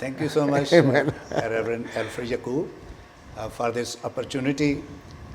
Thank you so much, Reverend Alfred Yakub, for this opportunity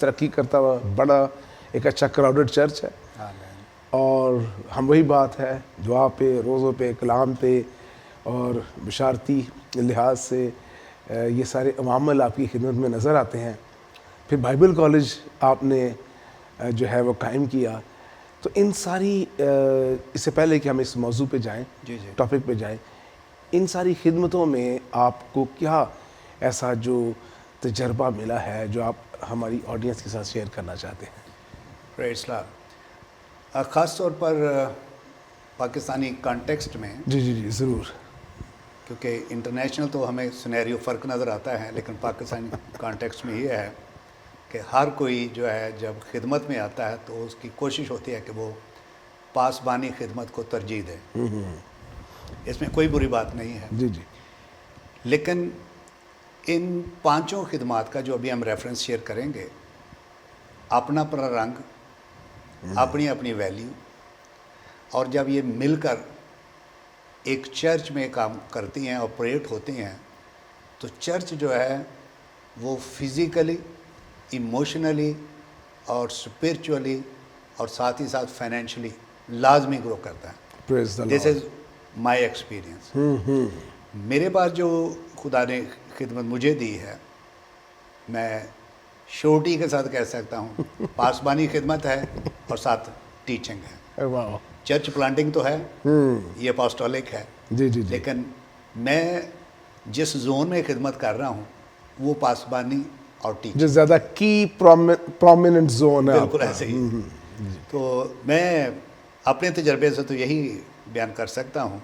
ترقی کرتا ہوا بڑا ایک اچھا کراؤڈڈ چرچ ہے، آمین۔ اور ہم وہی بات ہے دعا پہ، روزوں پہ، کلام پہ اور بشارتی لحاظ سے یہ سارے عوامل آپ کی خدمت میں نظر آتے ہیں۔ پھر بائبل کالج آپ نے جو ہے وہ قائم کیا، تو ان ساری اس سے پہلے کہ ہم اس موضوع پہ جائیں، جی جی ٹاپک پہ جائیں، ان ساری خدمتوں میں آپ کو کیا ایسا جو تجربہ ملا ہے جو آپ ہماری آڈینس کے ساتھ شیئر کرنا چاہتے ہیں؟ پریز لاڈ۔ خاص طور پر پاکستانی کانٹیکسٹ میں، جی جی جی ضرور۔ کیونکہ انٹرنیشنل تو ہمیں سینیریو فرق نظر آتا ہے، لیکن پاکستانی کانٹیکسٹ میں یہ ہے کہ ہر کوئی جو ہے جب خدمت میں آتا ہے تو اس کی کوشش ہوتی ہے کہ وہ پاسبانی خدمت کو ترجیح دے، اس میں کوئی بری بات نہیں ہے۔ جی جی لیکن ان پانچوں خدمات کا جو ابھی ہم ریفرنس شیئر کریں گے، اپنا اپنا رنگ، اپنی اپنی ویلیو، اور جب یہ مل کر ایک چرچ میں کام کرتی ہیں، آپریٹ ہوتی ہیں، تو چرچ جو ہے وہ فزیکلی، ایموشنلی اور اسپرچولی اور ساتھ ہی ساتھ فائنینشلی لازمی گرو کرتا ہے۔ پریز دی دس از مائی ایکسپیرئنس۔ میرے پاس جو خدا نے خدمت مجھے دی ہے، میں شورٹی کے ساتھ کہہ سکتا ہوں پاسبانی خدمت ہے اور ساتھ ٹیچنگ ہے۔ واہ، چرچ پلانٹنگ تو ہے، یہ اپوسٹولک ہے، جی جی جی لیکن میں جس زون میں خدمت کر رہا ہوں وہ پاسبانی اور ٹیچنگ، جو زیادہ کی پرومیننٹ زون ہے بالکل ایسے ہی۔ تو میں اپنے تجربے سے تو یہی بیان کر سکتا ہوں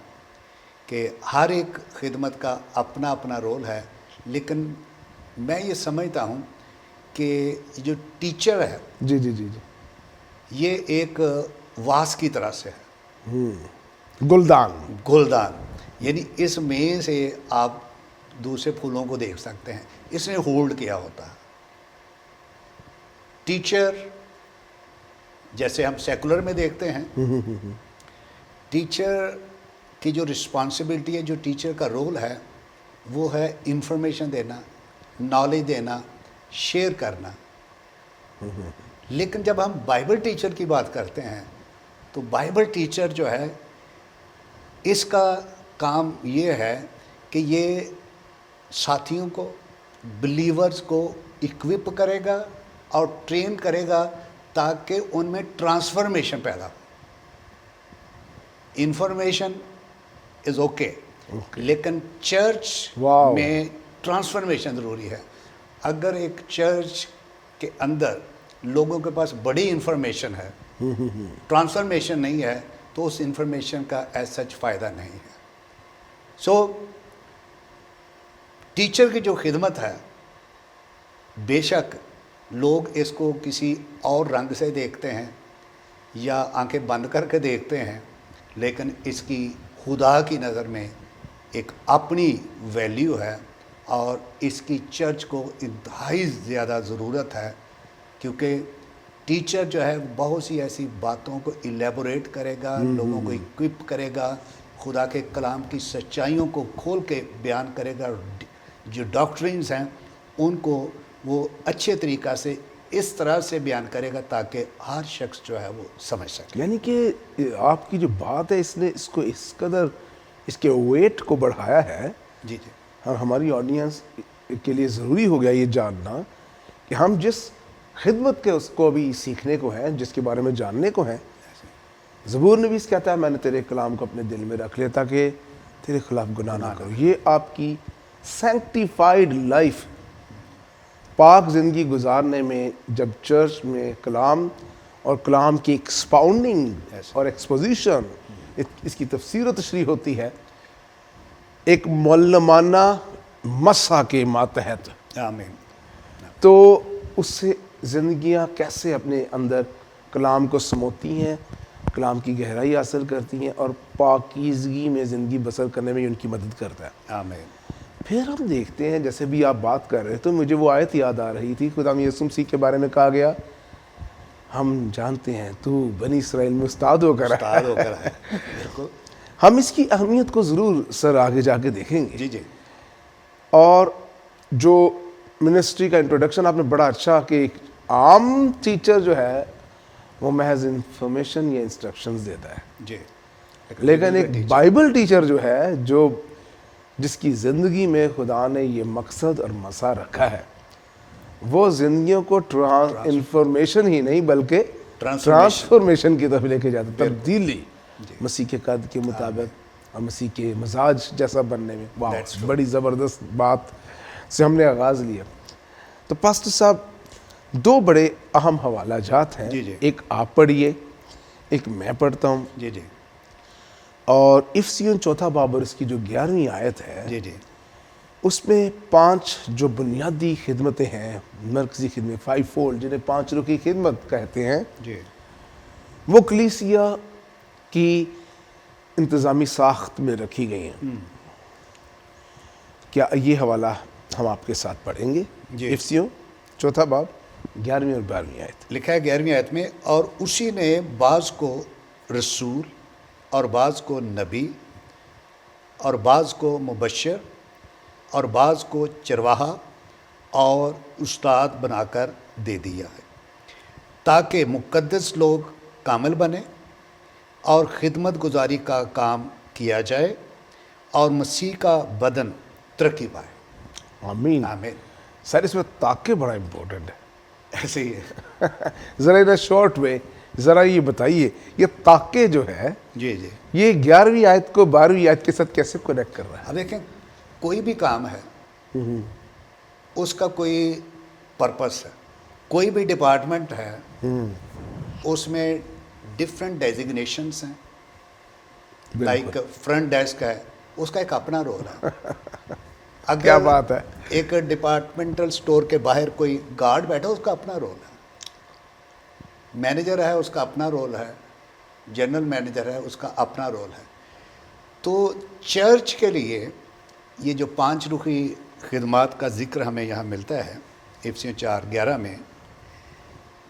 کہ ہر ایک خدمت کا اپنا اپنا رول ہے، لیکن میں یہ سمجھتا ہوں کہ جو ٹیچر ہے جی جی جی جی یہ ایک واس کی طرح سے ہے، گلدان، گلدان، یعنی اس میں سے آپ دوسرے پھولوں کو دیکھ سکتے ہیں، اس نے ہولڈ کیا ہوتا ہے۔ ٹیچر جیسے ہم سیکولر میں دیکھتے ہیں، ٹیچر کی جو رسپانسبلٹی ہے، جو ٹیچر کا رول ہے، وہ ہے انفارمیشن دینا، نالج دینا، شیئر کرنا۔ لیکن جب ہم بائبل ٹیچر کی بات کرتے ہیں تو بائبل ٹیچر جو ہے اس کا کام یہ ہے کہ یہ ساتھیوں کو، بلیورز کو اکوپ کرے گا اور ٹرین کرے گا تاکہ ان میں ٹرانسفارمیشن پیدا ہو۔ انفارمیشن از اوکے، لیکن چرچ واو، میں ٹرانسفارمیشن ضروری ہے۔ اگر ایک چرچ کے اندر لوگوں کے پاس بڑی انفارمیشن ہے، ٹرانسفارمیشن نہیں ہے، تو اس انفارمیشن کا ایز سچ فائدہ نہیں ہے۔ سو ٹیچر کی جو خدمت ہے، بے شک لوگ اس کو کسی اور رنگ سے دیکھتے ہیں یا آنکھیں بند کر کے دیکھتے ہیں، لیکن اس کی خدا کی نظر میں ایک اپنی ویلیو ہے، اور اس کی چرچ کو انتہائی زیادہ ضرورت ہے، کیونکہ ٹیچر جو ہے بہت سی ایسی باتوں کو ایلیبوریٹ کرے گا، لوگوں کو اکوپ کرے گا، خدا کے کلام کی سچائیوں کو کھول کے بیان کرے گا، جو ڈاکٹرینز ہیں ان کو وہ اچھے طریقہ سے اس طرح سے بیان کرے گا تاکہ ہر شخص جو ہے وہ سمجھ سکے۔ یعنی کہ آپ کی جو بات ہے اس نے اس کو اس قدر اس کے ویٹ کو بڑھایا ہے، جی جی اور ہماری آڈینس کے لیے ضروری ہو گیا یہ جاننا کہ ہم جس خدمت کے اس کو ابھی سیکھنے کو ہیں، جس کے بارے میں جاننے کو ہیں، زبور نویس کہتا ہے میں نے تیرے کلام کو اپنے دل میں رکھ لیا تاکہ تیرے خلاف گناہ نہ کروں۔ یہ آپ کی سینکٹیفائیڈ لائف، پاک زندگی گزارنے میں جب چرچ میں کلام اور کلام کی ایکسپاؤنڈنگ اور ایکسپوزیشن، اس کی تفسیر و تشریح ہوتی ہے ایک معلمانہ مسح کے ماتحت، آمین۔ تو اس سے زندگیاں کیسے اپنے اندر کلام کو سموتی ہیں، کلام کی گہرائی حاصل کرتی ہیں، اور پاکیزگی میں زندگی بسر کرنے میں ان کی مدد کرتا ہے۔ آمین۔ پھر ہم دیکھتے ہیں جیسے بھی آپ بات کر رہے تو مجھے وہ آیت یاد آ رہی تھی، خدا یسوع مسیح کے بارے میں کہا گیا ہم جانتے ہیں تو بنی اسرائیل میں استاد ہو کر استاد ہو کر ہے، بالکل۔ ہم اس کی اہمیت کو ضرور سر آگے جا کے دیکھیں گے۔ جی جی اور جو منسٹری کا انٹروڈکشن آپ نے بڑا اچھا کہ عام ٹیچر جو ہے وہ محض انفارمیشن یا انسٹرکشنز دیتا ہے، جی، لیکن ایک بائبل ٹیچر جو ہے جس کی زندگی میں خدا نے یہ مقصد اور مسار رکھا ہے، وہ زندگیوں کو انفارمیشن ہی نہیں بلکہ ٹرانسفارمیشن کی طرف لے کے جاتا ہے، تبدیلی مسیح کے قد کے مطابق اور مسیح کے مزاج جیسا بننے میں۔ واہ، بڑی زبردست بات سے ہم نے آغاز لیا۔ تو پاسٹر صاحب، دو بڑے اہم حوالہ جات ہیں، ایک آپ پڑھیے، ایک میں پڑھتا ہوں۔ جی جی، اور افسیون 4 باب اور اس کی جو 11ویں آیت ہے، جی جی، اس میں 5 جو بنیادی خدمتیں ہیں، مرکزی خدمت 5 فولڈ، جنہیں 5 رخی خدمت کہتے ہیں، جی، وہ کلیسیا کی انتظامی ساخت میں رکھی گئی ہیں۔ کیا یہ حوالہ ہم آپ کے ساتھ پڑھیں گے؟ جی۔ افسیون 4 باب 11ویں اور 12ویں آیت۔ لکھا ہے 11ویں آیت میں، اور اسی نے بعض کو رسول اور بعض کو نبی اور بعض کو مبشر اور بعض کو چرواہا اور استاد بنا کر دے دیا ہے، تاکہ مقدس لوگ کامل بنے اور خدمت گزاری کا کام کیا جائے اور مسیح کا بدن ترقی پائے۔ آمین۔ آمین۔ سر، اس میں تاکہ بڑا امپورٹنٹ ہے۔ ایسے ہی ہے۔ ذرا ان شارٹ میں ذرا یہ بتائیے، یہ تاکہ جو ہے جی جی، یہ 11ویں آیت کو 12ویں آیت کے ساتھ کیسے کنیکٹ کر رہا ہے؟ اب دیکھیں، کوئی بھی کام ہے اس کا کوئی پرپس ہے، کوئی بھی ڈپارٹمنٹ ہے اس میں ڈفرینٹ ڈیزگنیشنس ہیں، لائک فرنٹ ڈیسک ہے، اس کا ایک اپنا رول ہے۔ اگر کیا بات ہے! ایک ڈپارٹمنٹل سٹور کے باہر کوئی گارڈ بیٹھا، اس کا اپنا رول ہے۔ مینیجر ہے، اس کا اپنا رول ہے۔ جنرل مینیجر ہے، اس کا اپنا رول ہے۔ تو چرچ کے لیے یہ جو 5 رخی خدمات کا ذکر ہمیں یہاں ملتا ہے افسیون 4:11 میں،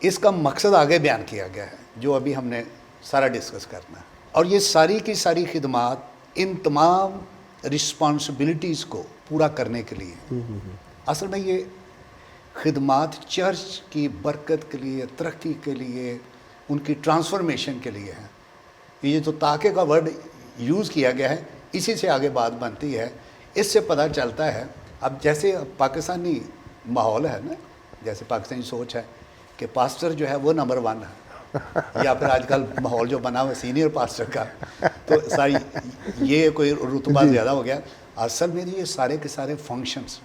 اس کا مقصد آگے بیان کیا گیا ہے جو ابھی ہم نے سارا ڈسکس کرنا ہے۔ اور یہ ساری کی ساری خدمات ان تمام رسپانسبلٹیز کو پورا کرنے کے لیے، اصل میں یہ خدمات چرچ کی برکت کے لیے، ترقی کے لیے، ان کی ٹرانسفارمیشن کے لیے ہے۔ یہ جو تاکہ کا ورڈ یوز کیا گیا ہے، اسی سے آگے بات بنتی ہے۔ اس سے پتہ چلتا ہے، اب جیسے پاکستانی ماحول ہے نا، جیسے پاکستانی سوچ ہے کہ پاسٹر جو ہے وہ نمبر 1 ہے، یا پھر آج کل ماحول جو بنا ہوا سینئر پاسٹر کا، تو ساری یہ کوئی رتبہ زیادہ ہو گیا۔ اصل میں یہ سارے کے سارے فنکشنز،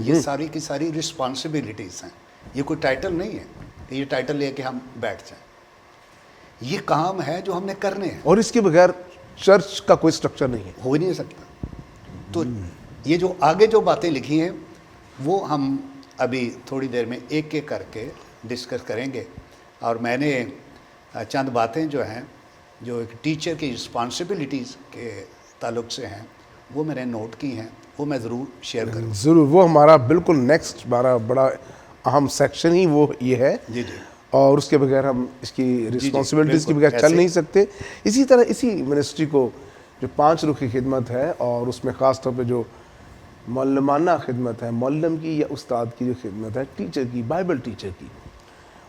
یہ ساری کی ساری رسپانسبلٹیز ہیں۔ یہ کوئی ٹائٹل نہیں ہے کہ یہ ٹائٹل لے کے ہم بیٹھ جائیں۔ یہ کام ہے جو ہم نے کرنے ہیں، اور اس کے بغیر چرچ کا کوئی سٹرکچر نہیں ہے، ہو ہی نہیں سکتا۔ تو یہ جو آگے جو باتیں لکھی ہیں وہ ہم ابھی تھوڑی دیر میں ایک ایک کر کے ڈسکس کریں گے۔ اور میں نے چند باتیں جو ہیں جو ایک ٹیچر کی رسپانسبلٹیز کے تعلق سے ہیں وہ میں نے نوٹ کی ہیں، وہ میں ضرور شیئر کروں۔ ضرور، وہ ہمارا بالکل نیکسٹ ہمارا بڑا اہم سیکشن ہی وہ یہ ہے، جی جی، اور اس کے بغیر ہم اس کی رسپانسبلٹیز کے بغیر چل نہیں سکتے۔ اسی طرح اسی منسٹری کو جو 5 رخی خدمت ہے، اور اس میں خاص طور پہ جو معلمانہ خدمت ہے، معلم کی یا استاد کی جو خدمت ہے، ٹیچر کی، بائبل ٹیچر کی،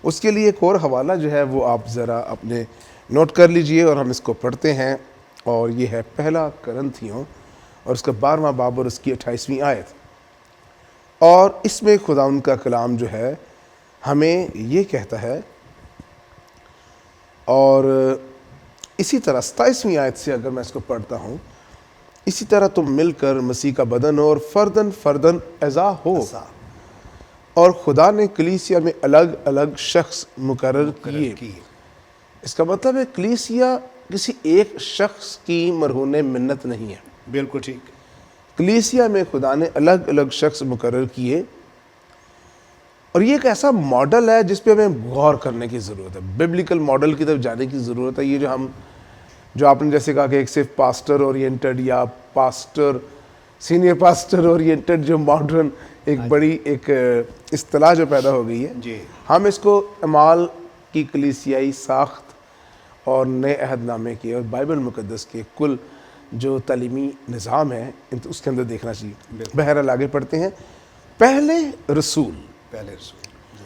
اس کے لیے ایک اور حوالہ جو ہے وہ آپ ذرا اپنے نوٹ کر لیجئے، اور ہم اس کو پڑھتے ہیں۔ اور یہ ہے 1 کرنتھیوں اور اس کا 12واں باب اور اس کی 28ویں آیت۔ اور اس میں خدا ان کا کلام جو ہے ہمیں یہ کہتا ہے، اور اسی طرح 27ویں آیت سے اگر میں اس کو پڑھتا ہوں، اسی طرح تم مل کر مسیح کا بدن ہو اور فردن فردن اعضاء ہو، اور خدا نے کلیسیا میں الگ الگ شخص مقرر کیے۔ اس کا مطلب ہے کلیسیا کسی ایک شخص کی مرہون منت نہیں ہے، بالکل ٹھیک۔ کلیسیا میں خدا نے الگ الگ شخص مقرر کیے، اور یہ ایک ایسا ماڈل ہے جس پہ ہمیں غور کرنے کی ضرورت ہے، ببلیکل ماڈل کی طرف جانے کی ضرورت ہے۔ یہ جو آپ نے جیسے کہا کہ ایک صرف پاسٹر اورینٹڈ یا پاسٹر سینئر پاسٹر اورینٹڈ جو ماڈرن ایک بڑی ایک اصطلاح جو پیدا ہو گئی ہے، جی، ہم اس کو اعمال کی کلیسیائی ساخت اور نئے عہد نامے کے اور بائبل مقدس کے کل جو تعلیمی نظام ہے اس کے اندر دیکھنا چاہیے۔ بہرحال آگے پڑھتے ہیں۔ پہلے رسول، پہلے رسول، جی،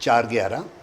4:11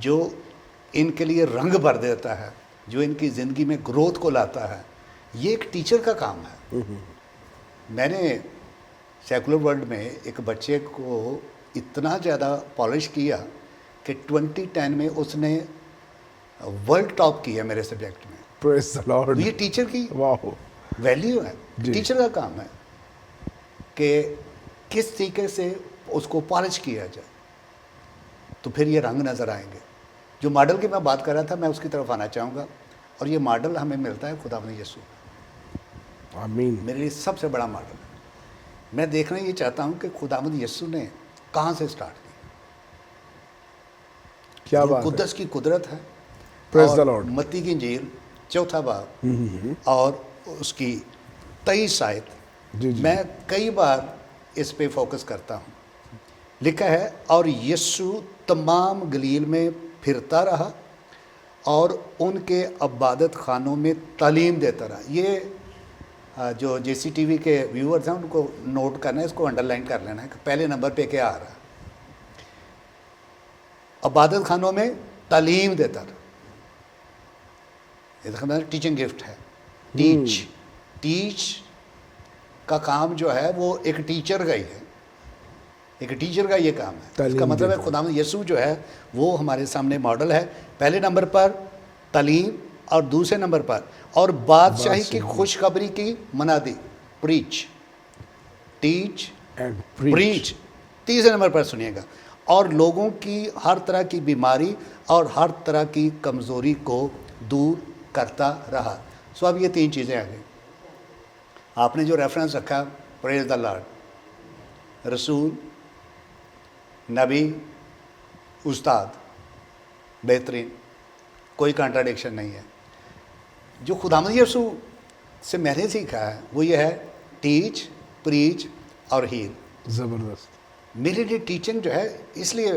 جو ان کے لیے رنگ بھر دیتا ہے, جو ان کی زندگی میں گروتھ کو لاتا ہے, یہ ایک ٹیچر کا کام ہے. میں نے سیکولر ورلڈ میں ایک بچے کو اتنا زیادہ پالش کیا کہ 2010 میں اس نے ورلڈ ٹاپ کیا میرے سبجیکٹ میں. Praise the Lord. یہ ٹیچر کی واو. ویلیو ہے, ٹیچر کا کام ہے کہ کس طریقے سے اس کو پالش کیا جائے, تو پھر یہ رنگ نظر آئیں گے. جو ماڈل کی میں بات کر رہا تھا, میں اس کی طرف آنا چاہوں گا, اور یہ ماڈل ہمیں ملتا ہے خداوند یسوع. آمین. میرے لیے سب سے بڑا ماڈل ہے. میں دیکھنا یہ چاہتا ہوں کہ خداوند یسوع نے کہاں سے سٹارٹ کی. کیا بات ہے. قدس کی قدرت ہے. Praise the اور Lord. متی کی انجیل 4 باب اور اس کی 23 آیت, جی جی. میں کئی بار اس پہ فوکس کرتا ہوں. لکھا ہے, اور یسوع تمام گلیل میں پھرتا رہا اور ان کے عبادت خانوں میں تعلیم دیتا رہا. یہ جو جے سی ٹی وی کے ویورز ہیں ان کو نوٹ کرنا ہے, اس کو انڈر لائن کر لینا ہے کہ پہلے نمبر پہ کیا آ رہا ہے. عبادت خانوں میں تعلیم دیتا رہا. یہ ٹیچنگ گفٹ ہے. ٹیچ کا کام جو ہے وہ ایک ٹیچر کا ہی ہے. ایک ٹیچر کا یہ کام ہے. اس کا مطلب ہے خداوند یسوع جو ہے وہ ہمارے سامنے ماڈل ہے. پہلے نمبر پر تعلیم, اور دوسرے نمبر پر اور بادشاہی کی خوشخبری کی منادی, پریچ, ٹیچ اینڈ پریچ. تیسرے نمبر پر سنیے گا, اور لوگوں کی ہر طرح کی بیماری اور ہر طرح کی کمزوری کو دور کرتا رہا. سو اب یہ 3 چیزیں آ گئی. آپ نے جو ریفرنس رکھا, پریز دا لارڈ, رسول, نبی, استاد, بہترین, کوئی کنٹراڈکشن نہیں ہے. جو خداوند یسوع سے میں نے سیکھا ہے وہ یہ ہے, ٹیچ, پریچ اور ہیل. زبردست. میرے لیے ٹیچنگ جو ہے اس لیے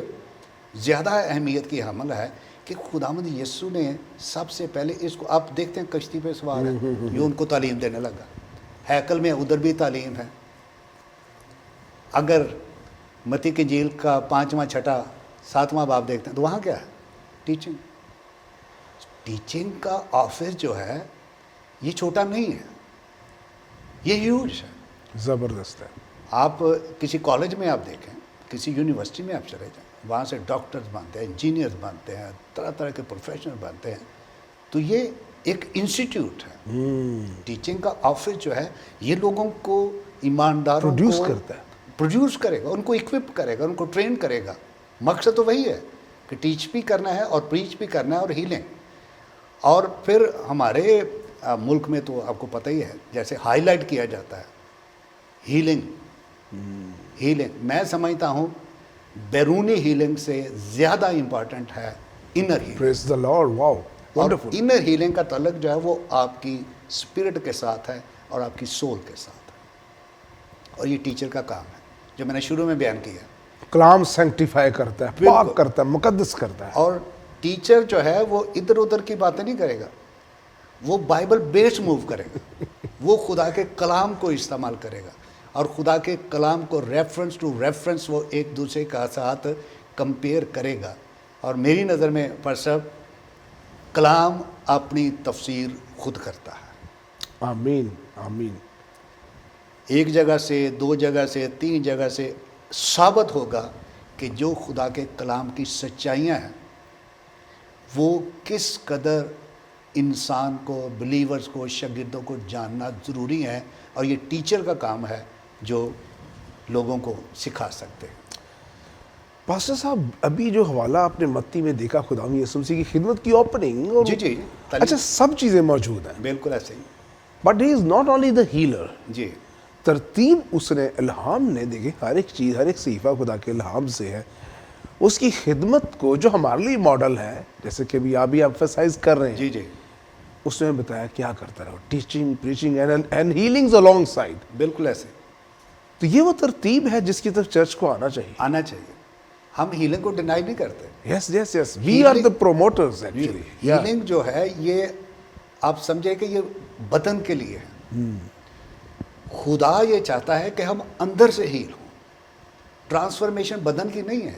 زیادہ اہمیت کی حامل ہے کہ خداوند یسوع نے سب سے پہلے اس کو, آپ دیکھتے ہیں کشتی پہ سوار ہے, یہ ان کو تعلیم دینے لگا. ہیکل میں ادھر بھی تعلیم ہے. اگر متی کی انجیل کا 5واں, 6واں, 7واں باب دیکھتے ہیں تو وہاں کیا ہے, ٹیچنگ. ٹیچنگ کا آفس جو ہے یہ چھوٹا نہیں ہے, یہ ہیوج ہے. زبردست ہے. آپ کسی کالج میں آپ دیکھیں, کسی یونیورسٹی میں آپ چلے جائیں, وہاں سے ڈاکٹرز بنتے ہیں, انجینئرز بنتے ہیں, طرح طرح کے پروفیشنل بنتے ہیں. تو یہ ایک انسٹیٹیوٹ ہے. ٹیچنگ کا آفس جو ہے یہ لوگوں کو, ایمانداروں پروڈیوس کو کرتا ہے, پروڈیوس کرے گا, ان کو اکوپ کرے گا, ان کو ٹرین کرے گا. مقصد تو وہی ہے کہ ٹیچ بھی کرنا ہے اور پریچ بھی کرنا ہے اور ہیلنگ. اور پھر ہمارے ملک میں تو آپ کو پتہ ہی ہے جیسے ہائی لائٹ کیا جاتا ہے ہیلنگ. میں سمجھتا ہوں بیرونی ہیلنگ سے زیادہ امپورٹنٹ ہے انر ہیلنگ. پریز دا لارڈ. واو, اور ونڈرفل. انر ہیلنگ کا تعلق جو ہے وہ آپ کی اسپرٹ کے ساتھ ہے اور آپ کی سول کے ساتھ ہے. اور یہ ٹیچر کا کام ہے جو میں نے شروع میں بیان کیا. کلام سینکٹیفائی کرتا ہے, پاک کرتا ہے, مقدس کرتا ہے. اور ٹیچر جو ہے وہ ادھر ادھر کی باتیں نہیں کرے گا, وہ بائبل بیس موو کرے گا. وہ خدا کے کلام کو استعمال کرے گا, اور خدا کے کلام کو ریفرنس ٹو ریفرنس وہ ایک دوسرے کا ساتھ کمپیئر کرے گا. اور میری نظر میں پرسب کلام اپنی تفسیر خود کرتا ہے. آمین, آمین. ایک جگہ سے, 2 جگہ سے, 3 جگہ سے ثابت ہوگا کہ جو خدا کے کلام کی سچائیاں ہیں وہ کس قدر انسان کو, بلیورز کو, شاگردوں کو جاننا ضروری ہے. اور یہ ٹیچر کا کام ہے جو لوگوں کو سکھا سکتے ہیں. پاسٹر صاحب, ابھی جو حوالہ آپ نے متی میں دیکھا خداوند یسوع مسیح کی خدمت کی اوپننگ, اور جی اچھا سب چیزیں موجود ہیں, بالکل ایسے ہی. But he is not only the healer. جی, ترتیب اس نے, الہام نے, دیکھیں ہر ایک چیز, ہر ایک صحیفہ خدا کے الہام سے ہے. اس کی خدمت کو جو ہمارے لیے ماڈل ہے, جیسے کہ ابھی آپ بھی ایمفسائز کر رہے ہیں, جی, جی, اس نے بتایا کیا کرتا رہو, teaching, preaching and healings alongside. بالکل ایسے. تو یہ وہ ترتیب ہے جس کی طرف چرچ کو آنا چاہیے. آنا چاہیے. ہم ہیلنگ کو ڈینائی نہیں کرتے. Yes yes yes, we are the promoters actually. Healing جو ہے یہ آپ سمجھے کہ یہ بدن کے لیے ہے. خدا یہ چاہتا ہے کہ ہم اندر سے ہیل ہوں. ٹرانسفارمیشن بدن کی نہیں ہے.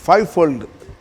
5-fold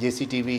JCTV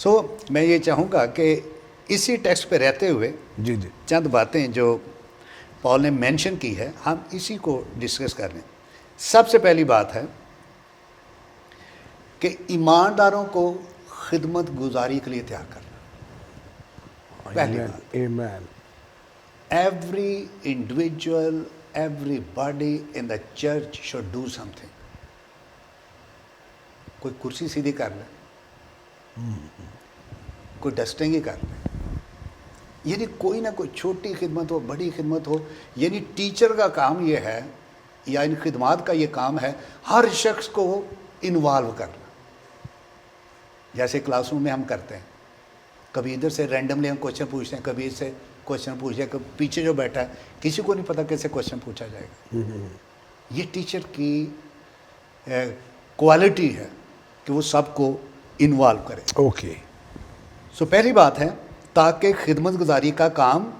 سو میں یہ چاہوں گا کہ اسی ٹیکسٹ پہ رہتے ہوئے جی جی چند باتیں جو پال نے مینشن کی ہے ہم اسی کو ڈسکس کر لیں. سب سے پہلی بات ہے کہ ایمانداروں کو خدمت گزاری کے لیے تیار کرنا. پہلی بات, آمین. Every individual, every body in the church should do some thing. کوئی کرسی سیدھی کر لے, کوئی ڈسٹنگ ہی کر لے, یعنی کوئی نہ کوئی چھوٹی خدمت ہو, بڑی خدمت ہو. یعنی ٹیچر کا کام یہ ہے یا ان خدمات کا یہ کام ہے ہر شخص کو انوالو کرنا. جیسے کلاس روم میں ہم کرتے ہیں, کبھی ادھر سے رینڈملی ہم کوشچن پوچھتے ہیں, کبھی اس سے کوشچن پوچھتے ہیں, کبھی پیچھے جو بیٹھا ہے کسی کو نہیں پتہ کیسے کوشچن پوچھا جائے گا. یہ ٹیچر کی کوالٹی ہے کہ وہ سب کو انوالو کرے. اوکے. سو پہلی بات ہے تاکہ خدمت گزاری کا کام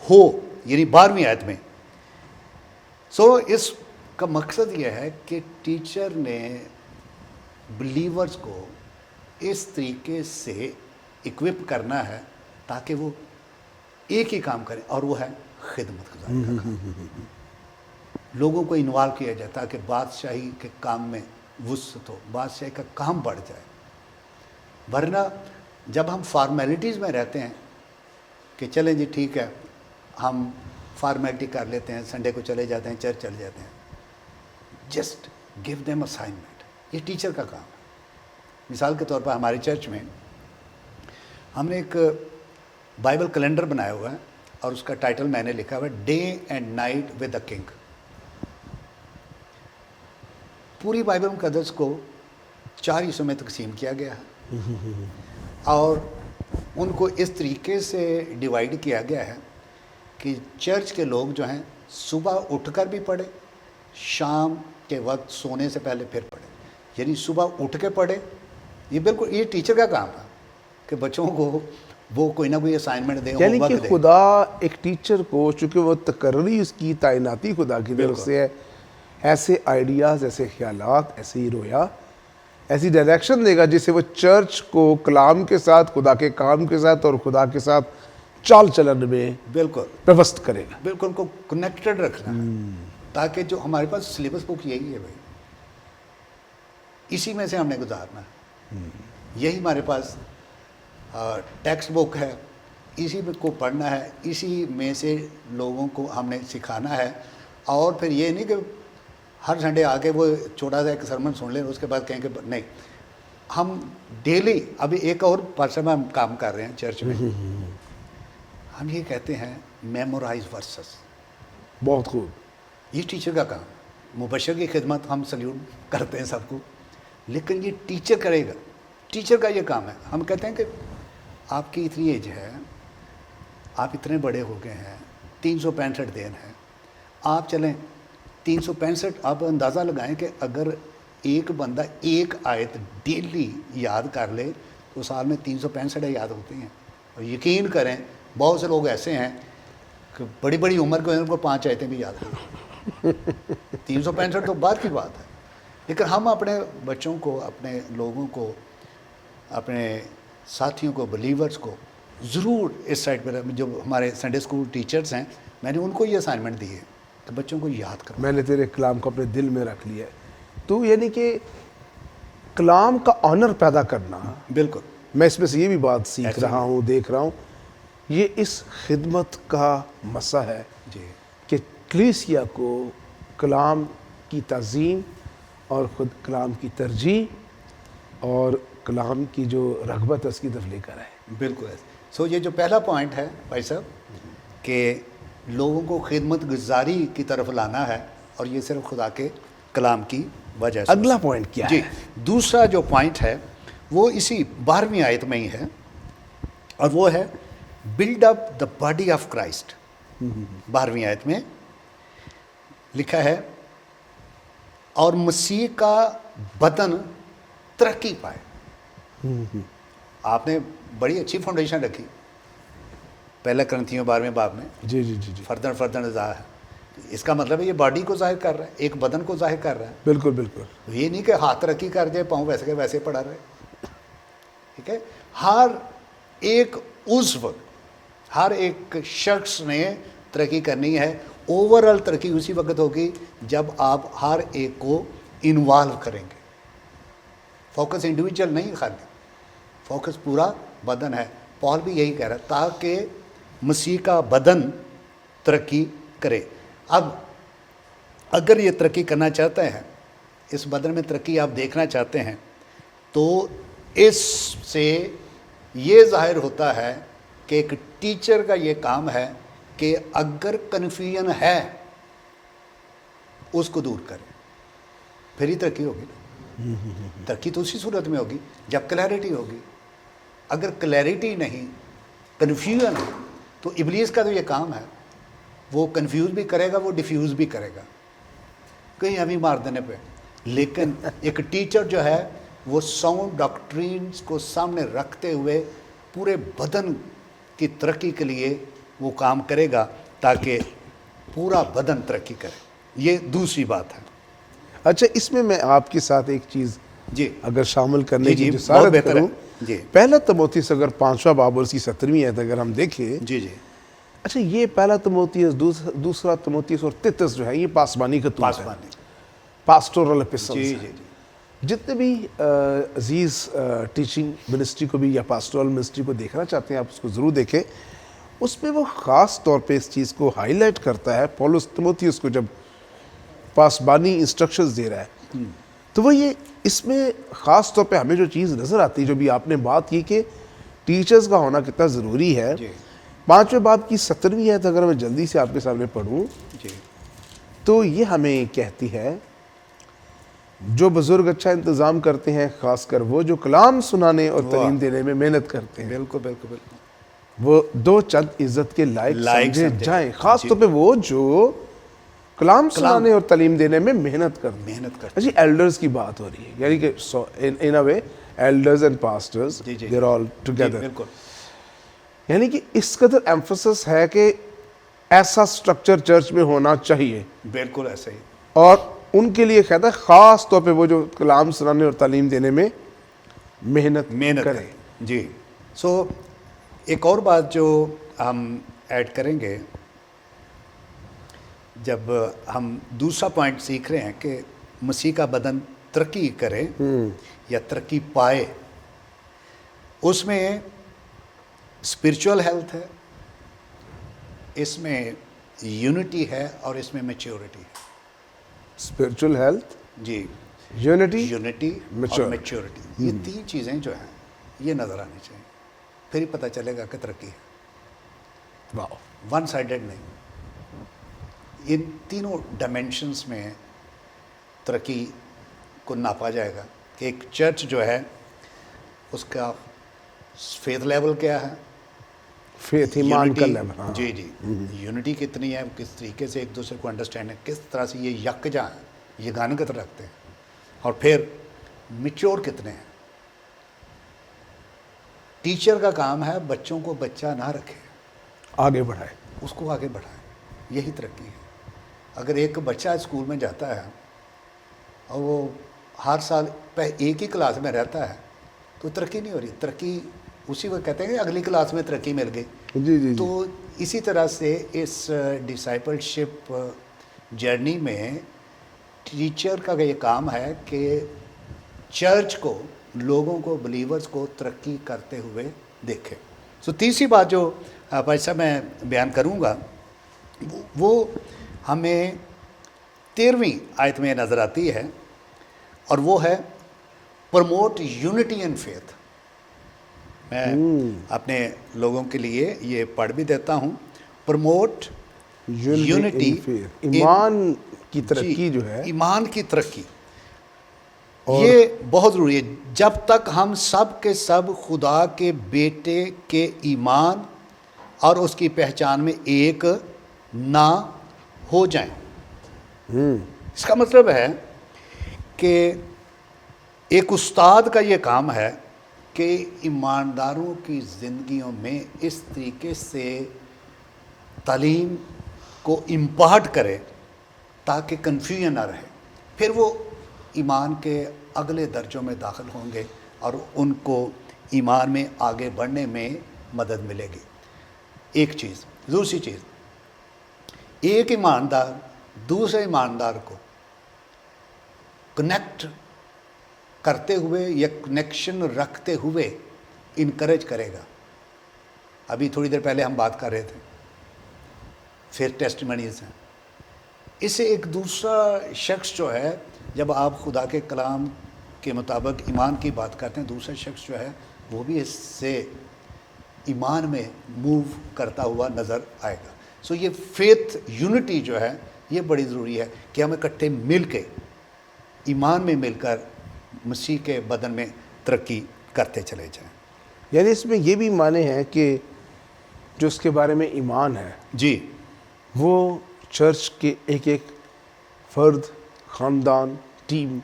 ہو, یعنی 12ویں آیت میں. سو اس کا مقصد یہ ہے کہ ٹیچر نے بلیورز کو اس طریقے سے اکوپ کرنا ہے تاکہ وہ ایک ہی کام کریں, اور وہ ہے خدمت گزاری کا کام. لوگوں کو انوالو کیا جائے تاکہ بادشاہی کے کام میں وسعت ہو, بادشاہی کا کام بڑھ جائے. ورنہ جب ہم فارمیلٹیز میں رہتے ہیں کہ چلیں جی ٹھیک ہے ہم فارمیلٹی کر لیتے ہیں, سنڈے کو چلے جاتے ہیں, چرچ چلے جاتے ہیں, جسٹ گیو دیم اسائنمنٹ. یہ ٹیچر کا کام ہے. مثال کے طور پر ہمارے چرچ میں ہم نے ایک بائبل کیلنڈر بنایا ہوا ہے اور اس کا ٹائٹل میں نے لکھا ہوا ہے day and night with the king. پوری بائبل مقدس کو 4 حصوں میں تقسیم کیا گیا ہے اور ان کو اس طریقے سے ڈیوائیڈ کیا گیا ہے کہ چرچ کے لوگ جو ہیں صبح اٹھ کر بھی پڑھے, شام کے وقت سونے سے پہلے پھر پڑھے. یعنی صبح اٹھ کے پڑھے. یہ بالکل یہ ٹیچر کا کام ہے کہ بچوں کو وہ کوئی نہ کوئی اسائنمنٹ دے, یعنی ہوم کہ ورک دے. خدا ایک ٹیچر کو, چونکہ وہ تقرری اس کی تعیناتی خدا کی طرف سے ہے, ایسے آئیڈیاز, ایسے خیالات, ایسی رویا, ایسی ڈائریکشن دے گا جس سے وہ چرچ کو کلام کے ساتھ, خدا کے کام کے ساتھ اور خدا کے ساتھ چال چلن میں بالکل پیوست کرے گا. بالکل ان کو کنیکٹڈ رکھنا ہے تاکہ جو ہمارے پاس سلیبس بک یہی ہے بھائی, اسی میں سے ہم نے گزارنا ہے. یہی ہمارے پاس ٹیکسٹ بک ہے, اسی کو پڑھنا ہے, اسی میں سے لوگوں کو ہم نے سکھانا ہے. اور پھر یہ نہیں کہ ہر سنڈے آ کے وہ چھوٹا سا ایک سرمن سن لیں اس کے بعد کہیں کہ نہیں, ہم ڈیلی ابھی ایک اور پرسن میں ہم کام کر رہے ہیں چرچ میں, ہم یہ کہتے ہیں میمورائز ورسز. بہت خوب. یہ ٹیچر کا کام. مبشر کی خدمت ہم سلیوٹ کرتے ہیں سب کو, لیکن یہ ٹیچر کرے گا. ٹیچر کا یہ کام ہے. ہم کہتے ہیں کہ آپ کی اتنی ایج ہے, آپ اتنے بڑے ہو گئے ہیں, 365 دن ہیں, آپ چلیں 365, آپ اندازہ لگائیں کہ اگر ایک بندہ ایک آیت ڈیلی یاد کر لے تو سال میں 365 یاد ہوتی ہیں. اور یقین کریں بہت سے لوگ ایسے ہیں کہ بڑی بڑی عمر کے ان کو 5 آیتیں بھی یاد ہیں. 365 تو بعد کی بات ہے. لیکن ہم اپنے بچوں کو, اپنے لوگوں کو, اپنے ساتھیوں کو, بلیورز کو ضرور اس سائڈ پہ, جو ہمارے سنڈے اسکول ٹیچرز ہیں میں نے ان کو یہ اسائنمنٹ دی ہے کہ بچوں کو یاد کرو. میں نے تیرے کلام کو اپنے دل میں رکھ لیا ہے. تو یعنی کہ کلام کا آنر پیدا کرنا, بالکل میں اس میں سے یہ بھی بات سیکھ رہا ہوں, دیکھ رہا ہوں, یہ اس خدمت کا مسا ہے جی کہ کلیسیا کو کلام کی تعظیم اور خود کلام کی ترجیح اور کلام کی جو رغبت ہے اس کی طرف لے کر آئے. بالکل ایسے. سو یہ جو پہلا پوائنٹ ہے بھائی صاحب کہ لوگوں کو خدمت گزاری کی طرف لانا ہے, اور یہ صرف خدا کے کلام کی وجہ سے. اگلا پوائنٹ کیا جی ہے؟ دوسرا جو پوائنٹ ہے وہ اسی 12ویں آیت میں ہی ہے, اور وہ ہے build up the body of Christ. 12ویں آیت میں لکھا ہے اور مسیح کا بدن ترقی پائے. آپ نے بڑی اچھی فاؤنڈیشن رکھی پہلے کرنتھیوں 12ویں باب میں. جی جی جی جی فردن فردن ظاہر ہے, اس کا مطلب ہے یہ باڈی کو ظاہر کر رہا ہے, ایک بدن کو ظاہر کر رہا ہے. بالکل بالکل. یہ نہیں کہ ہاتھ ترقی کر جائے پاؤں ویسے کے ویسے پڑا رہے. ٹھیک ہے. ہر ایک عضو، ہر ایک شخص نے ترقی کرنی ہے. اوور آل ترقی اسی وقت ہوگی جب آپ ہر ایک کو انوالو کریں گے. فوکس انڈیویجول نہیں خالی، فوکس پورا بدن ہے. پال بھی یہی کہہ رہا ہے تاکہ مسیح کا بدن ترقی کرے. اب اگر یہ ترقی کرنا چاہتے ہیں، اس بدن میں ترقی آپ دیکھنا چاہتے ہیں، تو اس سے یہ ظاہر ہوتا ہے کہ ایک ٹیچر کا یہ کام ہے کہ اگر کنفیوژن ہے اس کو دور کرے، پھر ہی ترقی ہوگی. ترقی تو اسی صورت میں ہوگی جب کلیئرٹی ہوگی. اگر کلیئرٹی نہیں، کنفیوژن ہے، تو ابلیس کا تو یہ کام ہے، وہ کنفیوز بھی کرے گا، وہ ڈیفیوز بھی کرے گا کہیں ابھی مار دینے پہ. لیکن ایک ٹیچر جو ہے وہ ساؤنڈ ڈاکٹرینز کو سامنے رکھتے ہوئے پورے بدن کی ترقی کے لیے وہ کام کرے گا تاکہ پورا بدن ترقی کرے. یہ دوسری بات ہے. اچھا، اس میں میں آپ کے ساتھ ایک چیز جی اگر شامل کرنے کی بہت جسارت بہتر ہے. کروں. جی پہلا تموتھیوس اگر 5واں باب اور اس کی 17ویں آیت اگر ہم دیکھیں، جی جی اچھا یہ پہلا تموتھیوس، دوسرا تموتھیوس اور تیتس جو ہے یہ پاسبانی خطوط ہے، پاسبانی. پاسٹورل ایپسٹلز جی ہیں. جی جی جتنے بھی عزیز ٹیچنگ منسٹری کو بھی یا پاسٹورل منسٹری کو دیکھنا چاہتے ہیں، آپ اس کو ضرور دیکھیں. اس میں وہ خاص طور پہ اس چیز کو ہائی لائٹ کرتا ہے پولس تموتھیوس کو جب پاسبانی انسٹرکشنز دے رہا ہے. تو وہ یہ اس میں خاص طور پہ ہمیں جو چیز نظر آتی ہے، جو بھی آپ نے بات کی کہ ٹیچرز کا ہونا کتنا ضروری ہے. جی 5ویں باب کی 17ویں آیت اگر میں جلدی سے آپ کے سامنے پڑھوں جی تو یہ ہمیں کہتی ہے، جو بزرگ اچھا انتظام کرتے ہیں، خاص کر وہ جو کلام سنانے اور تعلیم دینے میں محنت کرتے ہیں، بالکل بالکل بالکل وہ دو چند عزت کے لائق لائق سمجھے سمجھے جائیں. خاص جی. طور پہ وہ جو کلام سنانے اور تعلیم دینے میں محنت کرتے ہیں. محنت کرتے جی ایلڈرز کی بات ہو رہی ہے، یعنی کہ in a way elders and pastors جی جی دے آر آل جی ٹوگیدر. بالکل یعنی کہ اس قدر ایمفسس ہے کہ ایسا سٹرکچر چرچ میں ہونا چاہیے، بالکل ایسے ہی. اور ان کے لیے کہتا ہے خاص طور پہ وہ جو کلام سنانے اور تعلیم دینے میں محنت محنت کریں. کرتے. جی سو ایک اور بات جو ہم ایڈ کریں گے جب ہم دوسرا پوائنٹ سیکھ رہے ہیں کہ مسیح کا بدن ترقی کرے یا ترقی پائے، اس میں اسپرچول ہیلتھ ہے، اس میں یونٹی ہے، اور اس میں میچیورٹی ہے. اسپرچل ہیلتھ، جی یونٹی، یونٹی اور Maturity. میچیورٹی، یہ تین چیزیں جو ہیں یہ نظر آنی چاہیے، پھر ہی پتہ چلے گا کہ ترقی ہے. واو. ون سائیڈڈ نہیں. ان تینوں ڈائمینشنز میں ترقی کو ناپا جائے گا کہ ایک چرچ جو ہے اس کا فیتھ لیول کیا ہے، فیتھ، ایمان کا یونٹی. لیول. ہاں. جی جی یونٹی کتنی ہے، کس طریقے سے ایک دوسرے کو انڈرسٹینڈ ہے، کس طرح سے یہ یکجا ہیں، یگانگت رکھتے ہیں. اور پھر میچور کتنے ہیں. ٹیچر کا کام ہے بچوں کو بچہ نہ رکھے، آگے بڑھائے. اس کو آگے بڑھائیں. یہی ترقی ہے. اگر ایک بچہ اسکول میں جاتا ہے اور وہ ہر سال ایک ہی کلاس میں رہتا ہے تو ترقی نہیں ہو رہی. ترقی اسی وقت کہتے ہیں کہ اگلی کلاس میں ترقی مل گئی. جی جی. تو اسی طرح سے اس ڈسائپلشپ جرنی میں ٹیچر کا یہ کام ہے کہ چرچ کو، لوگوں کو، بلیورز کو ترقی کرتے ہوئے دیکھے. سو تیسری بات جو بھائی صاحب میں بیان کروں گا وہ ہمیں 13ویں آیت میں نظر آتی ہے، اور وہ ہے پروموٹ یونٹی اینڈ فیتھ. میں اپنے لوگوں کے لیے یہ پڑھ بھی دیتا ہوں. پروموٹ یونٹی، ایمان کی ترقی جو ہے، ایمان کی ترقی یہ بہت ضروری ہے. جب تک ہم سب کے سب خدا کے بیٹے کے ایمان اور اس کی پہچان میں ایک نہ ہو جائیں. اس کا مطلب ہے کہ ایک استاد کا یہ کام ہے کہ ایمانداروں کی زندگیوں میں اس طریقے سے تعلیم کو امپارٹ کرے تاکہ کنفیوژن نہ رہے. پھر وہ ایمان کے اگلے درجوں میں داخل ہوں گے اور ان کو ایمان میں آگے بڑھنے میں مدد ملے گی. ایک چیز. دوسری چیز, ایک ایماندار دوسرے ایماندار کو کنیکٹ کرتے ہوئے یا کنیکشن رکھتے ہوئے انکریج کرے گا. ابھی تھوڑی دیر پہلے ہم بات کر رہے تھے پھر ٹیسٹیمنیز ہیں. اس سے ایک دوسرا شخص جو ہے, جب آپ خدا کے کلام کے مطابق ایمان کی بات کرتے ہیں, دوسرا شخص جو ہے وہ بھی اس سے ایمان میں موو کرتا ہوا نظر آئے گا. سو یہ فیتھ یونٹی جو ہے یہ بڑی ضروری ہے کہ ہم اکٹھے مل کے ایمان میں مل کر مسیح کے بدن میں ترقی کرتے چلے جائیں. یعنی اس میں یہ بھی معنی ہے کہ جو اس کے بارے میں ایمان ہے جی وہ چرچ کے ایک ایک فرد, خاندان, ٹیم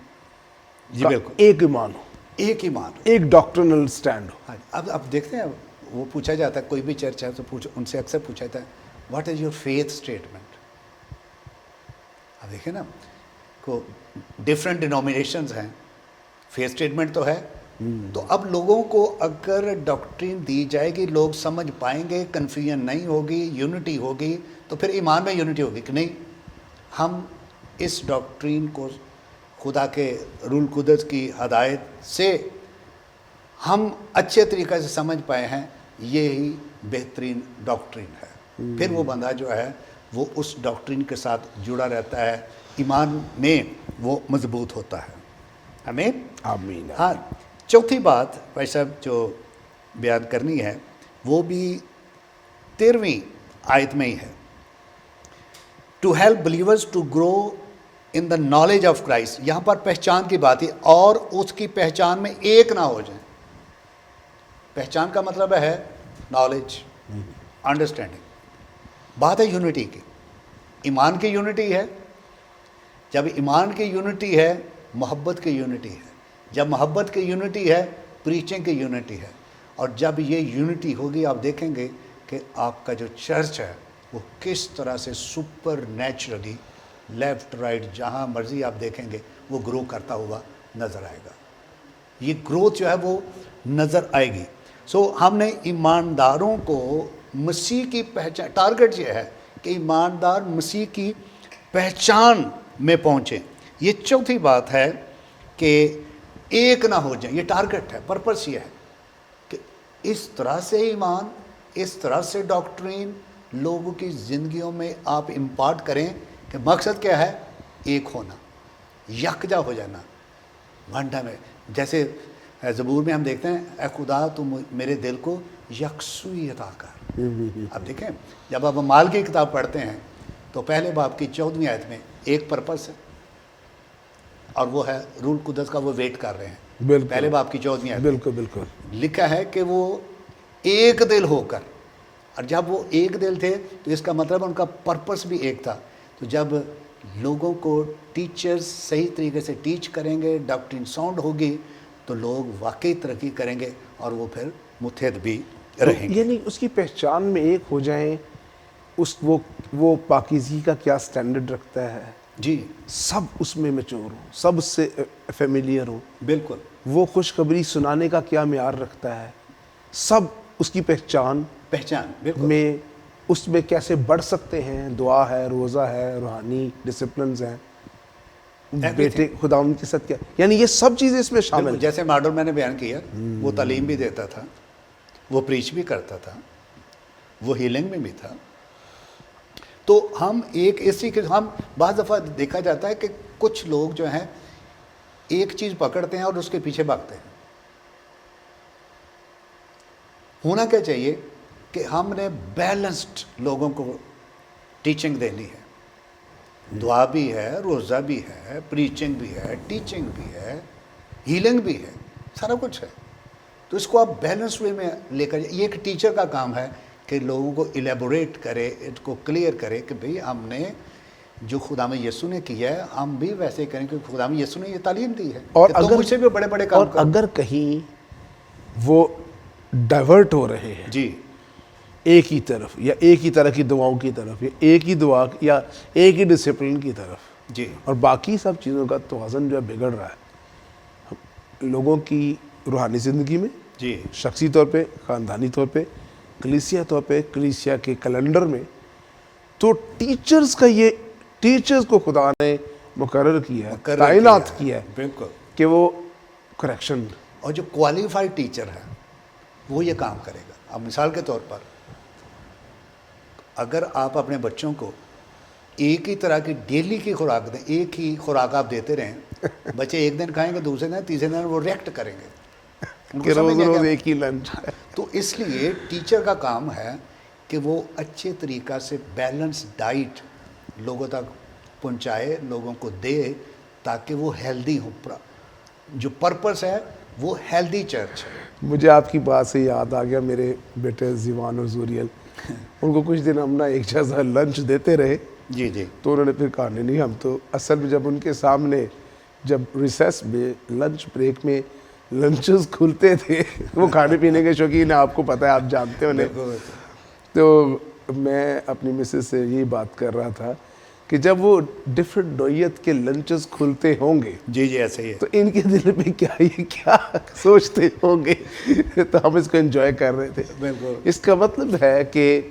جی کا بالکل ایک ایمان ہو, ایک ایمان. ایک ڈاکٹرنل سٹینڈ ہو. ہاں اب دیکھتے ہیں, وہ پوچھا جاتا ہے, کوئی بھی چرچ ہے تو ان سے اکثر پوچھا جاتا ہے what is your faith statement. اب دیکھیں نا, کو ڈفرینٹ ڈینومینیشنز ہیں, فیتھ اسٹیٹمنٹ تو ہے. تو اب لوگوں کو اگر ڈاکٹرین دی جائے گی, لوگ سمجھ پائیں گے, کنفیوژن نہیں ہوگی, یونٹی ہوگی, تو پھر ایمان میں یونٹی ہوگی کہ نہیں ہم اس ڈاکٹرین کو خدا کے رول قدرت کی ہدایت سے ہم اچھے طریقے سے سمجھ پائے ہیں, یہی بہترین ڈاکٹرین ہے. پھر وہ بندہ جو ہے وہ اس ڈاکٹرین کے ساتھ جڑا رہتا ہے, ایمان میں وہ مضبوط ہوتا ہے. آمین. آمین. ہاں, چوتھی بات بھائی صاحب جو بیان کرنی ہے وہ بھی 13ویں آیت میں ہی ہے. To help believers to grow in the knowledge of Christ. یہاں پر پہچان کی بات ہے, اور اس کی پہچان میں ایک نہ ہو جائیں. پہچان کا مطلب ہے نالج, انڈرسٹینڈنگ. بات ہے یونٹی کی, ایمان کی یونٹی ہے. جب ایمان کی یونٹی ہے محبت کی یونٹی ہے. جب محبت کی یونٹی ہے پریچنگ کی یونٹی ہے. اور جب یہ یونٹی ہوگی آپ دیکھیں گے کہ آپ کا جو چرچ ہے وہ کس طرح سے سپر نیچرلی لیفٹ رائٹ جہاں مرضی آپ دیکھیں گے وہ گرو کرتا ہوا نظر آئے گا. یہ گروتھ جو ہے وہ نظر آئے گی. سو ہم نے ایمانداروں کو مسیح کی پہچان, ٹارگٹ یہ ہے کہ ایماندار مسیح کی پہچان میں پہنچیں. یہ چوتھی بات ہے کہ ایک نہ ہو جائیں. یہ ٹارگٹ ہے, پرپس یہ ہے کہ اس طرح سے ایمان, اس طرح سے ڈاکٹرین لوگوں کی زندگیوں میں آپ امپارٹ کریں کہ مقصد کیا ہے, ایک ہونا, یکجا ہو جانا. ونڈا میں جیسے زبور میں ہم دیکھتے ہیں اے خدا تو میرے دل کو یکسوئی عطا کر. اب دیکھیں جب آپ مال کی کتاب پڑھتے ہیں تو پہلے باب کی 14ویں آیت میں ایک پرپس ہے, اور وہ ہے رول قدرت کا, وہ ویٹ کر رہے ہیں. بالکل. پہلے باب کی 14ویں آیت بالکل بالکل لکھا ہے کہ وہ ایک دل ہو کر, اور جب وہ ایک دل تھے تو اس کا مطلب ان کا پرپس بھی ایک تھا. تو جب لوگوں کو ٹیچرز صحیح طریقے سے ٹیچ کریں گے, ڈاکٹرین ساؤنڈ ہوگی, تو لوگ واقعی ترقی کریں گے اور وہ پھر متحد بھی رہیں گے. یعنی اس کی پہچان میں ایک ہو جائیں. اس وہ پاکیزگی کا کیا سٹینڈرڈ رکھتا ہے, جی سب اس میں میچور ہوں, سب اس سے فیملیئر ہوں. بالکل. وہ خوشخبری سنانے کا کیا معیار رکھتا ہے, سب اس کی پہچان بالکل میں اس میں کیسے بڑھ سکتے ہیں. دعا ہے, روزہ ہے, روحانی ڈسپلنز ہیں, بیٹے خداوند کے ساتھ کیا, یعنی یہ سب چیزیں اس میں شامل ہیں. جیسے ماڈل میں نے بیان کیا, وہ تعلیم بھی دیتا تھا, وہ پریچ بھی کرتا تھا, وہ ہیلنگ میں بھی تھا. تو ہم ایک ایسی کہ ہم بعض دفعہ دیکھا جاتا ہے کہ کچھ لوگ جو ہیں ایک چیز پکڑتے ہیں اور اس کے پیچھے بھاگتے ہیں. ہونا کیا چاہیے کہ ہم نے بیلنسڈ لوگوں کو ٹیچنگ دینی ہے. دعا بھی ہے, روزہ بھی ہے, پریچنگ بھی ہے, ٹیچنگ بھی ہے, ہیلنگ بھی ہے, سارا کچھ ہے. تو اس کو آپ بیلنس وے میں لے کر, یہ ایک ٹیچر کا کام ہے کہ لوگوں کو الیبوریٹ کرے, اس کو کلیئر کرے کہ بھئی ہم نے جو خدا میں یسوع نے کیا ہے ہم بھی ویسے کریں, کیونکہ خدا میں یسوع نے یہ تعلیم دی ہے. اور اگر مجھ سے بھی بڑے بڑے کام کرو. اگر کہیں وہ ڈائیورٹ ہو رہے ہیں جی ایک ہی طرف, یا ایک ہی طرح کی دعاؤں کی طرف, یا ایک ہی دعا یا ایک ہی ڈسپلن کی طرف, جی اور باقی سب چیزوں کا توازن جو ہے بگڑ رہا ہے لوگوں کی روحانی زندگی میں, جی شخصی طور پہ، خاندانی طور پہ، کلیسیا طور پہ، کلیسیا کے کیلنڈر میں، تو ٹیچرز کا یہ ٹیچرز کو خدا نے مقرر کیا ہے، مقرر تعینات کیا ہے بالکل. کہ وہ کریکشن. اور جو کوالیفائڈ ٹیچر ہے وہ یہ کام کرے گا. اب مثال کے طور پر اگر آپ اپنے بچوں کو ایک ہی طرح کی ڈیلی کی خوراک دیں، ایک ہی خوراک آپ دیتے رہیں، بچے ایک دن کھائیں گے، دوسرے دن، تیسرے دن وہ ریئیکٹ کریں گے. ان کو کہ روز سمجھ نہیں روز آئے گا. ایک ہی لنچ. تو اس لیے ٹیچر کا کام ہے کہ وہ اچھے طریقہ سے بیلنس ڈائٹ لوگوں تک پہنچائے، لوگوں کو دے، تاکہ وہ ہیلدی ہو. جو پرپس ہے وہ ہیلدی چرچ ہے. مجھے آپ کی بات سے یاد آ گیا میرے بیٹے زیوان اور زوریل، ان کو کچھ دن ہم نا ایک جیسا لنچ دیتے رہے. جی جی تو انہوں نے پھر کہا نہیں ہم تو اصل میں جب ان کے سامنے جب ریسیس میں لنچ بریک میں لنچز کھلتے تھے، وہ کھانے پینے کے شوقین ہیں، آپ کو پتہ ہے، آپ جانتے انہیں. تو میں اپنی مسز سے یہی بات کر رہا تھا کہ جب وہ ڈفرینٹ نوعیت کے لنچز کھلتے ہوں گے جی جی ایسے ہی ہے. تو ان کے دل میں کیا سوچتے ہوں گے. تو ہم اس کو انجوائے کر رہے تھے. بالکل. اس کا مطلب ہے کہ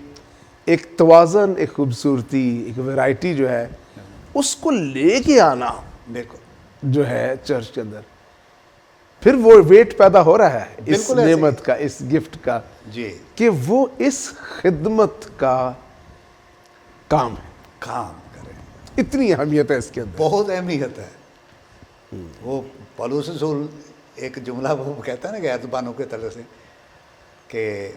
ایک توازن، ایک خوبصورتی، ایک ویرائٹی جو ہے اس کو لے کے آنا بالکل جو ہے چرچ کے اندر، پھر وہ ویٹ پیدا ہو رہا ہے اس بالکل ایسے ہی. نعمت کا، اس گفٹ کا، جی کہ وہ اس خدمت کا کام ہے. کام کریں. اتنی اہمیت ہے اس کے اندر. بہت اہمیت ہے. وہ پولس رسول ایک جملہ وہ کہتا ہے نا غیر زبانوں کے طرح سے، کہ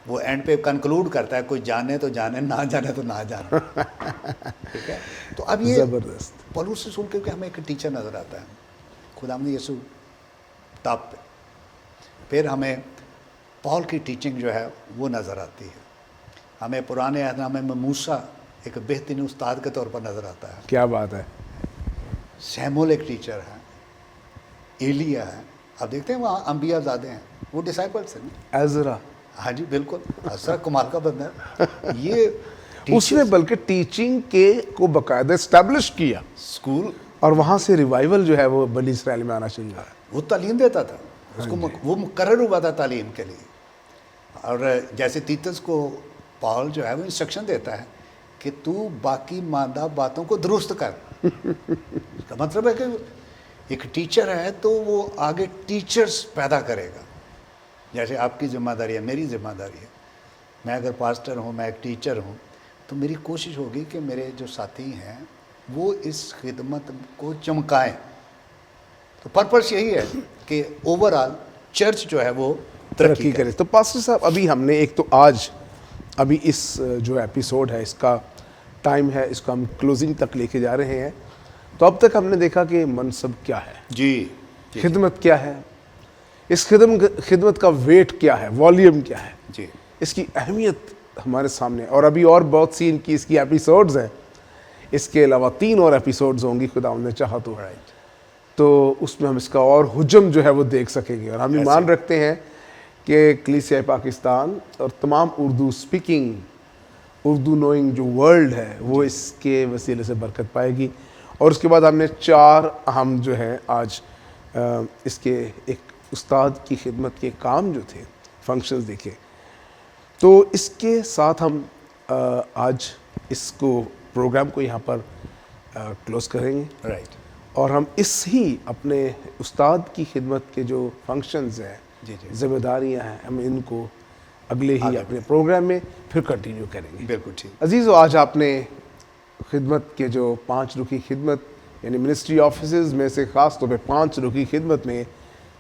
وہ اینڈ پہ کنکلوڈ کرتا ہے، کوئی جانے تو جانے، نہ جانے تو نہ جانے. ٹھیک ہے. تو اب یہ زبردست. پولس رسول کیونکہ ہمیں ایک ٹیچر نظر آتا ہے، خداوند یسوع ٹاپ پہ. پھر ہمیں پال کی ٹیچنگ جو ہے وہ نظر آتی ہے. ہمیں پرانے عہد نامے میں موسیٰ ایک بہترین استاد کے طور پر نظر آتا ہے. کیا بات ہے. سیمول ایک ٹیچر ہے. ایلیا ہے. آپ دیکھتے ہیں وہاں انبیاء زادے ہیں، وہ ڈسائپلس ہیں. عزرا. ہاں جی بالکل. عزرا کمال کا بندہ ہے. یہ اس نے بلکہ ٹیچنگ کے کو باقاعدہ اسٹیبلش کیا اسکول، اور وہاں سے ریوائول جو ہے وہ بنی اسرائیل میں آنا شروع ہوا. وہ تعلیم دیتا تھا. اس کو وہ مقرر ہوا تھا تعلیم کے لیے. اور جیسے تیتس کو پال جو ہے وہ انسٹرکشن دیتا ہے کہ تو باقی ماندہ باتوں کو درست کر. اس کا مطلب ہے کہ ایک ٹیچر ہے تو وہ آگے ٹیچرز پیدا کرے گا. جیسے آپ کی ذمہ داری ہے، میری ذمہ داری ہے. میں اگر پاسٹر ہوں، میں ایک ٹیچر ہوں، تو میری کوشش ہوگی کہ میرے جو ساتھی ہیں وہ اس خدمت کو چمکائیں. تو پرپس یہی ہے کہ اوور آل چرچ جو ہے وہ ترقی کرے. تو پاسٹر صاحب، ابھی ہم نے ایک تو آج ابھی اس جو ایپیسوڈ ہے اس کا ٹائم ہے، اس کو ہم کلوزنگ تک لے کے جا رہے ہیں. تو اب تک ہم نے دیکھا کہ منصب کیا ہے، جی خدمت کیا ہے، اس خدمت کا ویٹ کیا ہے، والیوم کیا ہے، جی اس کی اہمیت ہمارے سامنے. اور ابھی اور بہت سی اس کی ایپیسوڈز ہیں. اس کے علاوہ 3 اور ایپیسوڈز ہوں گی خدا نے چاہا تو اس میں ہم اس کا اور حجم جو ہے وہ دیکھ سکیں گے. اور ہم ایمان رکھتے ہیں کہ کلیسیا پاکستان اور تمام اردو سپیکنگ، اردو نوئنگ جو ورلڈ ہے وہ اس کے وسیلے سے برکت پائے گی. اور اس کے بعد ہم نے 4 اہم جو ہے آج اس کے ایک استاد کی خدمت کے کام جو تھے، فنکشنز دیکھے. تو اس کے ساتھ ہم آج اس کو پروگرام کو یہاں پر کلوز کریں گے. رائٹ. اور ہم اس ہی اپنے استاد کی خدمت کے جو فنکشنز ہیں، جی جی ذمہ داریاں ہیں، ہم ان کو اگلے ہی اپنے پروگرام میں پھر کنٹینیو کریں گے. بالکل ٹھیک. عزیزو، آج آپ نے خدمت کے جو 5 رخی خدمت یعنی منسٹری آفیسز میں سے خاص طور پہ 5 رخی خدمت میں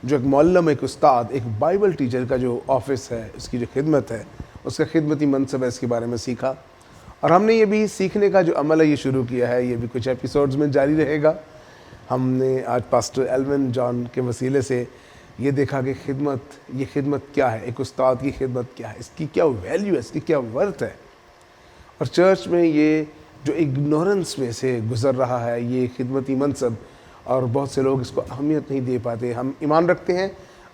جو ایک معلم، ایک استاد، ایک بائبل ٹیچر کا جو آفس ہے، اس کی جو خدمت ہے، اس کا خدمتی منصب ہے، اس کے بارے میں سیکھا. اور ہم نے یہ بھی سیکھنے کا جو عمل ہے یہ شروع کیا ہے. یہ بھی کچھ ایپیسوڈز میں جاری رہے گا. ہم نے آج پاسٹر ایلون جان کے وسیلے سے یہ دیکھا کہ یہ خدمت کیا ہے، ایک استاد کی خدمت کیا ہے، اس کی کیا ویلیو ہے، اس کی کیا ورتھ ہے. اور چرچ میں یہ جو اگنورنس میں سے گزر رہا ہے یہ خدمتی منصب، اور بہت سے لوگ اس کو اہمیت نہیں دے پاتے. ہم ایمان رکھتے ہیں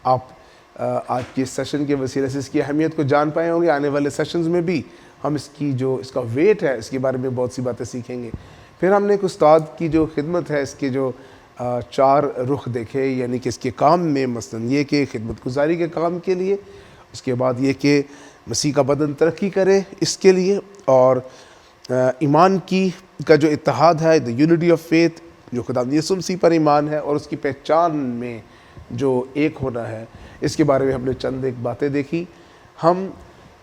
آپ آج کے سیشن کے وسیلے سے اس کی اہمیت کو جان پائے ہوں گے. آنے والے سیشنز میں بھی ہم اس کا ویٹ ہے، اس کے بارے میں بہت سی باتیں سیکھیں گے. پھر ہم نے ایک استاد کی جو خدمت ہے، اس کے جو چار رخ دیکھے، یعنی کہ اس کے کام میں مثلاً یہ کہ خدمت گزاری کے کام کے لیے، اس کے بعد یہ کہ مسیح کا بدن ترقی کرے اس کے لیے، اور ایمان کا جو اتحاد ہے، the unity of faith، جو خدا یسوع مسیح پر ایمان ہے اور اس کی پہچان میں جو ایک ہونا ہے، اس کے بارے میں ہم نے چند ایک باتیں دیکھی۔ ہم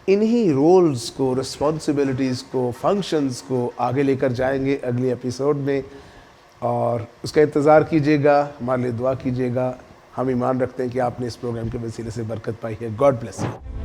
انہی رولز کو، رسپانسبلٹیز کو، فنکشنز کو آگے لے کر جائیں گے اگلے ایپیسوڈ میں، اور اس کا انتظار کیجیے گا، ہمارے لیے دعا کیجیے گا۔ ہم ایمان رکھتے ہیں کہ آپ نے اس پروگرام کے وسیلے سے برکت پائی ہے۔ God bless you.